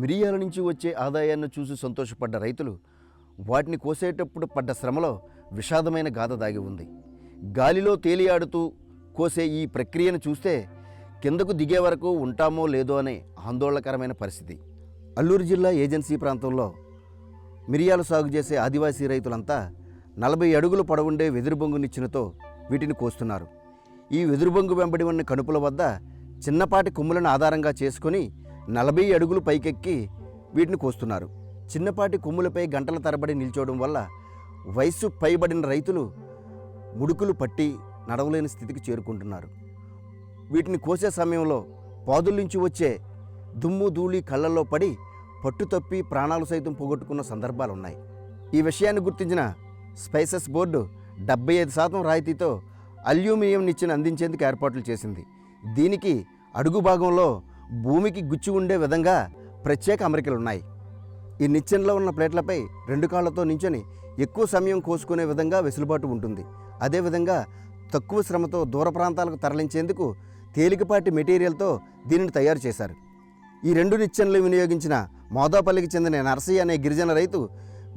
మిరియాల నుంచి వచ్చే ఆదాయాన్ని చూసి సంతోషపడ్డ రైతులు వాటిని కోసేటప్పుడు పడ్డ శ్రమలో విషాదమైన గాథ దాగి ఉంది. గాలిలో తేలియాడుతూ కోసే ఈ ప్రక్రియను చూస్తే కిందకు దిగే వరకు ఉంటామో లేదో అనే ఆందోళనకరమైన పరిస్థితి. అల్లూరు జిల్లా ఏజెన్సీ ప్రాంతంలో మిరియాలు సాగు చేసే ఆదివాసీ రైతులంతా 40 అడుగుల పొడవుండే వెదురుబొంగు నిచ్చెనతో వీటిని కోస్తున్నారు. ఈ వెదురుబొంగు వెంబడి ఉన్న కణుపుల వద్ద చిన్నపాటి కొమ్ములను ఆధారంగా చేసుకొని 40 అడుగులు పైకెక్కి వీటిని కోస్తున్నారు. చిన్నపాటి కొమ్ములపై గంటల తరబడి నిల్చోవడం వల్ల వయస్సు పైబడిన రైతులు ముడుకులు పట్టి నడవలేని స్థితికి చేరుకుంటున్నారు. వీటిని కోసే సమయంలో పాదుల నుంచి వచ్చే దుమ్ము ధూళి కళ్ళల్లో పడి పట్టు తప్పి ప్రాణాలు సైతం పోగొట్టుకున్న సందర్భాలు ఉన్నాయి. ఈ విషయాన్ని గుర్తించిన స్పైసెస్ బోర్డు 75% రాయితీతో అల్యూమినియం నిచ్చెన అందించేందుకు ఏర్పాట్లు చేసింది. దీనికి అడుగు భాగంలో భూమికి గుచ్చి ఉండే విధంగా ప్రత్యేక అమరికలున్నాయి. ఈ నిచ్చెనలో ఉన్న ప్లేట్లపై 2 కాళ్లతో నించొని ఎక్కువ సమయం కోసుకునే విధంగా వెసులుబాటు ఉంటుంది. అదేవిధంగా తక్కువ శ్రమతో దూర ప్రాంతాలకు తరలించేందుకు తేలికపాటి మెటీరియల్తో దీనిని తయారు చేశారు. ఈ 2 నిచ్చెనలు వినియోగించిన మోదాపల్లికి చెందిన నర్సయ్య అనే గిరిజన రైతు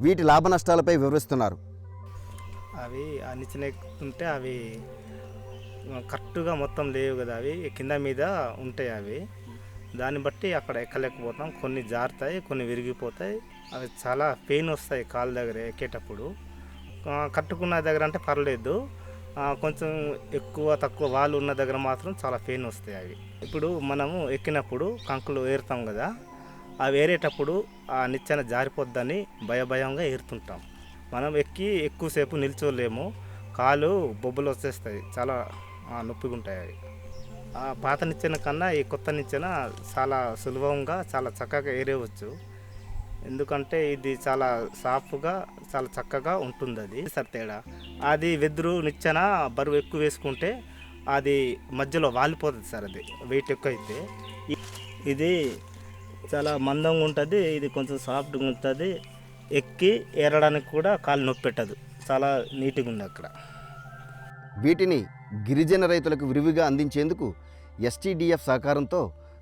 వీటి లాభ నష్టాలపై వివరిస్తున్నారు. అవి ఆ నిచ్చెన ఎక్కుతుంటే అవి కరెక్ట్గా మొత్తం లేవు కదా, అవి కింద మీద ఉంటాయి. అవి దాన్ని బట్టి అక్కడ ఎక్కలేకపోతాం. కొన్ని జారుతాయి, కొన్ని విరిగిపోతాయి. అవి చాలా పెయిన్ వస్తాయి కాళ్ళ దగ్గర ఎక్కేటప్పుడు. కట్టుకున్న దగ్గర అంటే పర్లేదు, కొంచెం ఎక్కువ తక్కువ వాళ్ళు ఉన్న దగ్గర మాత్రం చాలా పెయిన్ వస్తాయి అవి. ఇప్పుడు మనము ఎక్కినప్పుడు కంకులు ఏరుతాం కదా, అవి ఏరేటప్పుడు ఆ నిచ్చెన జారిపోద్దని భయంగా ఏరుతుంటాం. మనం ఎక్కి ఎక్కువసేపు నిల్చోలేము, కాలు బొబ్బలు వచ్చేస్తాయి, చాలా నొప్పిగా ఉంటాయి అవి. ఆ పాత నిచ్చెన కన్నా ఈ కొత్త నిచ్చెన చాలా సులభంగా చాలా చక్కగా ఏరేవచ్చు. ఎందుకంటే ఇది చాలా సాఫ్ట్గా చాలా చక్కగా ఉంటుంది. అది సార్ తేడా అది వెదురు నిచ్చెన బరువు ఎక్కువ వేసుకుంటే అది మధ్యలో వాలిపోతుంది సార్. అది వెయిట్ ఎక్కువ అయితే ఇది చాలా మందంగా ఉంటుంది, ఇది కొంచెం సాఫ్ట్గా ఉంటుంది. ఎక్కి ఏరడానికి కూడా కాలు నొప్పి పెట్టదు, చాలా నీట్గా ఉంది అక్కడ. వీటిని గిరిజన రైతులకు విరివిగా అందించేందుకు ఎస్టీడీఎఫ్ సహకారంతో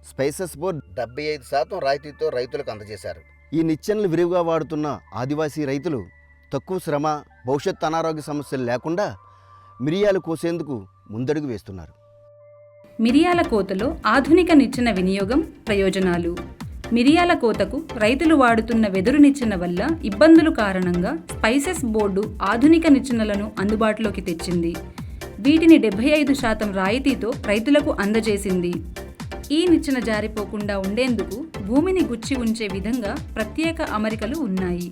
స్పైసెస్ బోర్డు 75% రాయితీతో రైతులకు అందజేశారు. ఈ నిచ్చెనలు విరివిగా వాడుతున్న ఆదివాసీ రైతులు తక్కువ శ్రమ, భవిష్యత్ అనారోగ్య సమస్యలు లేకుండా మిరియాలు కోసేందుకు ముందడుగు వేస్తున్నారు. మిరియాల కోతలో ఆధునిక నిచ్చెన వినియోగం, ప్రయోజనాలు. మిరియాల కోతకు రైతులు వాడుతున్న వెదురు నిచ్చెన వల్ల ఇబ్బందులు కారణంగా స్పైసెస్ బోర్డు ఆధునిక నిచ్చెనలను అందుబాటులోకి తెచ్చింది. వీటిని 75% రాయితీతో రైతులకు అందజేసింది. ఈ నిచ్చెన జారిపోకుండా ఉండేందుకు భూమిని గుచ్చి ఉంచే విధంగా ప్రత్యేక అమరికలు ఉన్నాయి.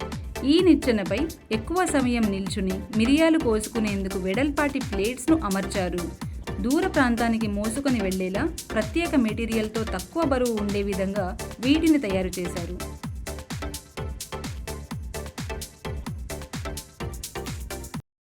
ఈ నిచ్చెనపై ఎక్కువ సమయం నిల్చుని మిరియాలు కోసుకునేందుకు వెడల్పాటి ప్లేట్స్ను అమర్చారు. దూర ప్రాంతానికి మోసుకొని వెళ్లేలా ప్రత్యేక మెటీరియల్తో తక్కువ బరువు ఉండే విధంగా వీటిని తయారు చేశారు.